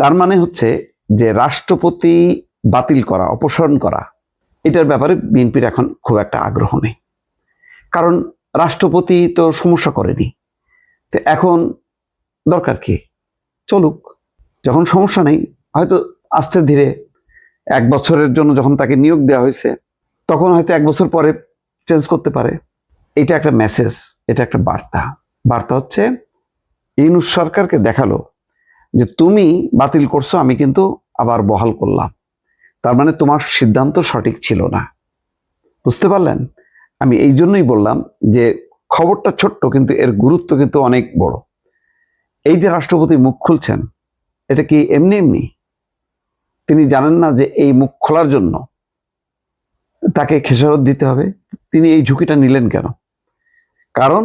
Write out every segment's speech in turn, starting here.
তার মানে হচ্ছে যে রাষ্ট্রপতি বাতিল করা, অপসারণ করা, এটার ব্যাপারে বিএনপির এখন খুব একটা আগ্রহ নেই। কারণ রাষ্ট্রপতি তো সমস্যা করেনি, তো এখন দরকার কি, চলুক। যখন সমস্যা নেই, হয়তো আস্তে ধীরে 1 বছরের জন্য যখন তাকে নিয়োগ দেওয়া হয়েছে, তখন হয়তো 1 বছর পরে চেঞ্জ করতে পারে। এটা একটা মেসেজ, এটা একটা বার্তা হচ্ছে ইউনূস সরকারকে দেখালো যে তুমি বাতিল করছো, আমি কিন্তু আবার বহাল করলাম। তার মানে তোমার সিদ্ধান্ত সঠিক ছিল না। বুঝতে পারলেন? আমি এই জন্যই বললাম যে খবরটা ছোট্ট, কিন্তু এর গুরুত্ব কিন্তু অনেক বড়। এই যে রাষ্ট্রপতি মুখ খুলছেন, এটা কি এমনি এমনি? তিনি জানেন না যে এই মুখ খোলার জন্য তাকে খেসারত দিতে হবে? তিনি এই ঝুঁকিটা নিলেন কেন? কারণ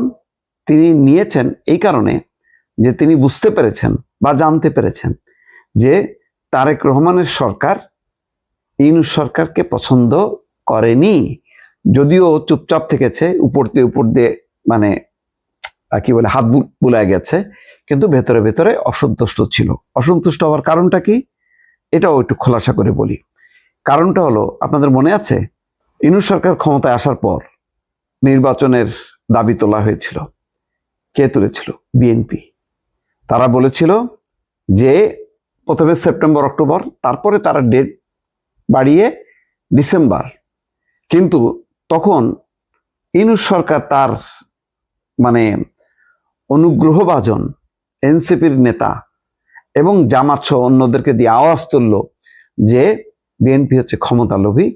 তিনি নিয়েছেন এই কারণে যে তিনি বুঝতে পেরেছেন বা জানতে পেরেছেন যে তারেক রহমানের সরকার ইউনূস সরকারকে পছন্দ করেনি। যদিও চুপচাপ থেকেছে, উপর দিয়ে মানে কি বলে হাত বুলায় গেছে, কিন্তু ভেতরে ভেতরে অসন্তুষ্ট ছিল। অসন্তুষ্ট হওয়ার কারণটা কি, এটাও একটু খোলাসা করে বলি। কারণটা হলো, আপনাদের মনে আছে ইউনূস সরকার ক্ষমতায় আসার পর নির্বাচনের দাবি তোলা হয়েছিল। কে তুলেছিল? বিএনপি। তারা বলেছিল যে প্রথমে সেপ্টেম্বর অক্টোবর, তারপরে তারা ডেট বাড়িয়ে ডিসেম্বর। কিন্তু তখন ইউনূস সরকার তার মানে অনুগ্রহভাজন এনসিপির নেতা এবং জামাত সহ অন্যদেরকে দিয়ে আওয়াজ তুলল যে বিএনপি হচ্ছে ক্ষমতালোভী,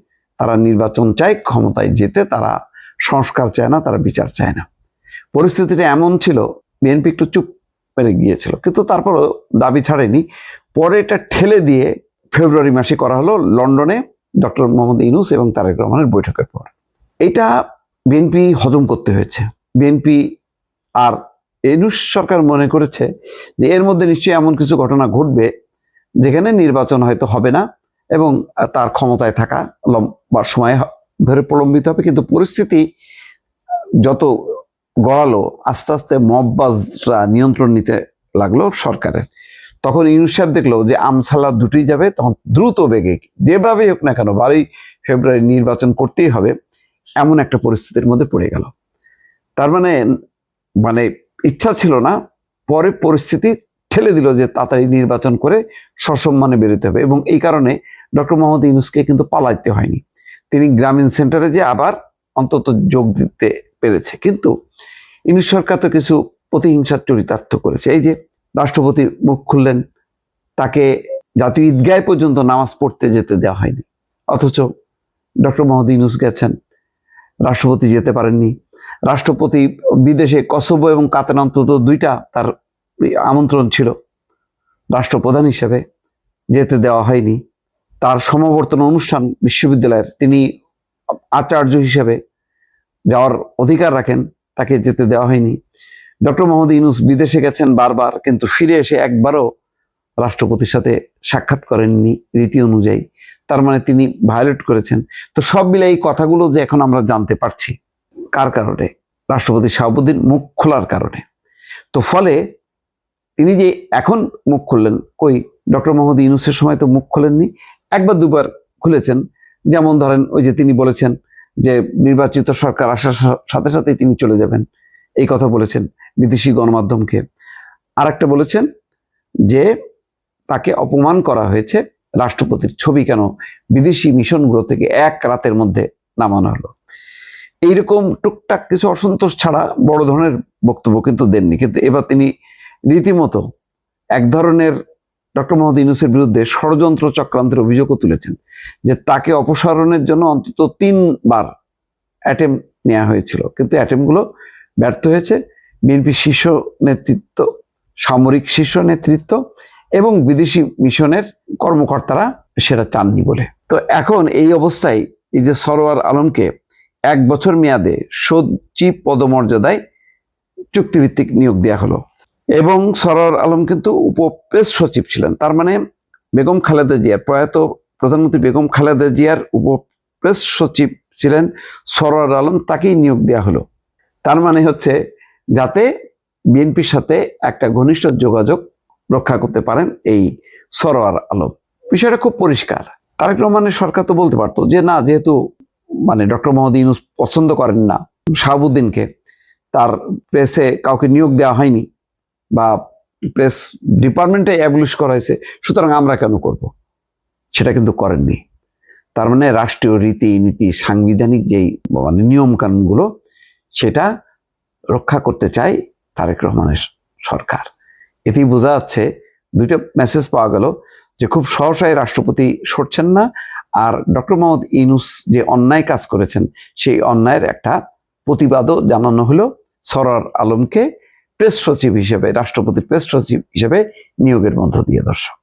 তারা নির্বাচন চায়, ক্ষমতায় যেতে তারা সংস্কার চায় না, তারা বিচার চায় না। পরিস্থিতিটা এমন ছিল, বিএনপি একটু চুপ মেরে গিয়েছিল, কিন্তু তারপরও দাবি ছাড়েনি। পরে এটা ঠেলে দিয়ে ফেব্রুয়ারি মাসে করা হলো লন্ডনে ডক্টর মোহাম্মদ ইউনূস এবং তারেক রহমানের বৈঠকের পর। এটা বিএনপি হজম করতে হয়েছে। বিএনপি আর ইউনূস সরকার মনে করেছে যে এর মধ্যে নিশ্চয়ই এমন কিছু ঘটনা ঘটবে যেখানে নির্বাচন হয়তো হবে না এবং তার ক্ষমতায় থাকা লম্বা সময় ধরে প্রলম্বিত হবে। কিন্তু পরিস্থিতি যত গড়ালো, আস্তে আস্তে মববাজরা নিয়ন্ত্রণ নিতে লাগলো সরকারের। তখন ইউনূস সাহেব দেখলো যে আমসালা দুটোই যাবে, তখন দ্রুত বেগে যেভাবেই হোক না কেন 12 ফেব্রুয়ারি নির্বাচন করতেই হবে, এমন একটা পরিস্থিতির মধ্যে পড়ে গেল। তার মানে ইচ্ছা ছিল না, পরে পরিস্থিতি ঠেলে দিল যে তাড়াতাড়ি নির্বাচন করে সসম্মানে বেরোতে হবে। এবং এই কারণে ডক্টর মোহাম্মদ ইউনূসকে কিন্তু পালাইতে হয়নি, তিনি গ্রামীণ সেন্টারে যে আবার অন্তত যোগ দিতে পেরেছে। কিন্তু ইউনূস সরকার তো কিছু প্রতিহিংসার চরিতার্থ করেছে। এই যে রাষ্ট্রপতি মুখ খুললেন, তাকে জাতীয় ঈদগাহে পর্যন্ত নামাজ পড়তে যেতে দেওয়া হয়নি, অথচ ডক্টর মোহাম্মদ ইউনূস গেছেন, রাষ্ট্রপতি যেতে পারেননি। রাষ্ট্রপতি বিদেশে কসোভো এবং কাতার অন্তত 2টা তার আমন্ত্রণ ছিল, রাষ্ট্রপ্রধান হিসেবে যেতে দেওয়া হয়নি। তার সমাবর্তন অনুষ্ঠান বিশ্ববিদ্যালয়ের, তিনি আচার্য হিসেবে যাওয়ার অধিকার রাখেন, তাকে যেতে দেওয়া হয়নি। ডক্টর মোহাম্মদ ইউনূস বিদেশে গেছেন বারবার, কিন্তু ফিরে এসে একবারও রাষ্ট্রপতির সাথে সাক্ষাৎ করেননি রীতি অনুযায়ী। তার মানে তিনি ভায়োলেট করেছেন। তো সব মিলে এই কথাগুলো যে এখন আমরা জানতে পারছি, কার কারণে? রাষ্ট্রপতি শাহাবুদ্দিন মুখ খোলার কারণে। তো ফলে তিনি যে এখন মুখ খুললেন, কই ডক্টর মোহাম্মদ ইউনূসের সময় তো মুখ খোলেননি, 1 বা 2বার খুলেছেন। যেমন ধরেন ওই যে তিনি বলেছেন যে নির্বাচিত সরকার আসার সাথে সাথেই তিনি চলে যাবেন, এই কথা বলেছেন বিদেশি গণমাধ্যমকে। আর একটা বলেছেন যে তাকে অপমান করা হয়েছে, রাষ্ট্রপতির ছবি কেন বিদেশি মিশনগুলো থেকে 1 রাতের মধ্যে নামানো হলো। এইরকম টুকটাক কিছু অসন্তোষ ছাড়া বড় ধরনের বক্তব্য কিন্তু দেননি। কিন্তু এবার তিনি রীতিমতো এক ধরনের ডক্টর মোহাম্মদ ইউনূসের বিরুদ্ধে ষড়যন্ত্র চক্রান্তের অভিযোগও তুলেছেন, যে তাকে অপসারণের জন্য অন্তত 3বার অ্যাটেম্প নেওয়া হয়েছিল, কিন্তু অ্যাটেম্পগুলো ব্যর্থ হয়েছে। বিএনপি শীর্ষ নেতৃত্ব, সামরিক শীর্ষ নেতৃত্ব এবং বিদেশি মিশনের কর্মকর্তারা সেটা চাননি বলে। তো এখন এই অবস্থায় এই যে সরওয়ার আলমকে 1 বছর মেয়াদে সচিব পদমর্যাদায় চুক্তিভিত্তিক নিয়োগ দেওয়া হলো, এবং সরওয়ার আলম কিন্তু উপপ্রেস সচিব ছিলেন। তার মানে বেগম খালেদা জিয়ার, প্রয়াত প্রধানমন্ত্রী বেগম খালেদা জিয়ার উপপ্রেস সচিব ছিলেন সরওয়ার আলম, তাকেই নিয়োগ দেওয়া হলো। তার মানে হচ্ছে যাতে বিএনপির সাথে একটা ঘনিষ্ঠ যোগাযোগ রক্ষা করতে পারেন এই সরোয়ার আলম। বিষয়টা খুব পরিষ্কার। তারেক রহমানের সরকার তো বলতে পারতো যে না, যেহেতু ডক্টর মোহাম্মদ ইউনূস পছন্দ করেন না শাহাবুদ্দিনকে, তার প্রেসে কাউকে নিয়োগ দেওয়া হয়নি বা প্রেস ডিপার্টমেন্টে অ্যাবলিশ করা হয়েছে, সুতরাং আমরা কেন করব? সেটা কিন্তু করেননি। তার মানে রাষ্ট্রীয় রীতি নীতি, সাংবিধানিক যেই নিয়ম কানুনগুলো, সেটা রক্ষা করতে চায় তারেক রহমানের সরকার। এতেই বোঝা যাচ্ছে, দুইটা মেসেজ পাওয়া গেল যে খুব সহসায় রাষ্ট্রপতি সরছেন না, আর ডক্টর মোহাম্মদ ইউনূস যে অন্যায় কাজ করেছেন সেই অন্যায়ের একটা প্রতিবাদও জানানো হলো সরোয়ার আলমকে প্রেস সচিব হিসেবে, রাষ্ট্রপতির প্রেস সচিব হিসেবে নিয়োগের মধ্য দিয়ে। দর্শক।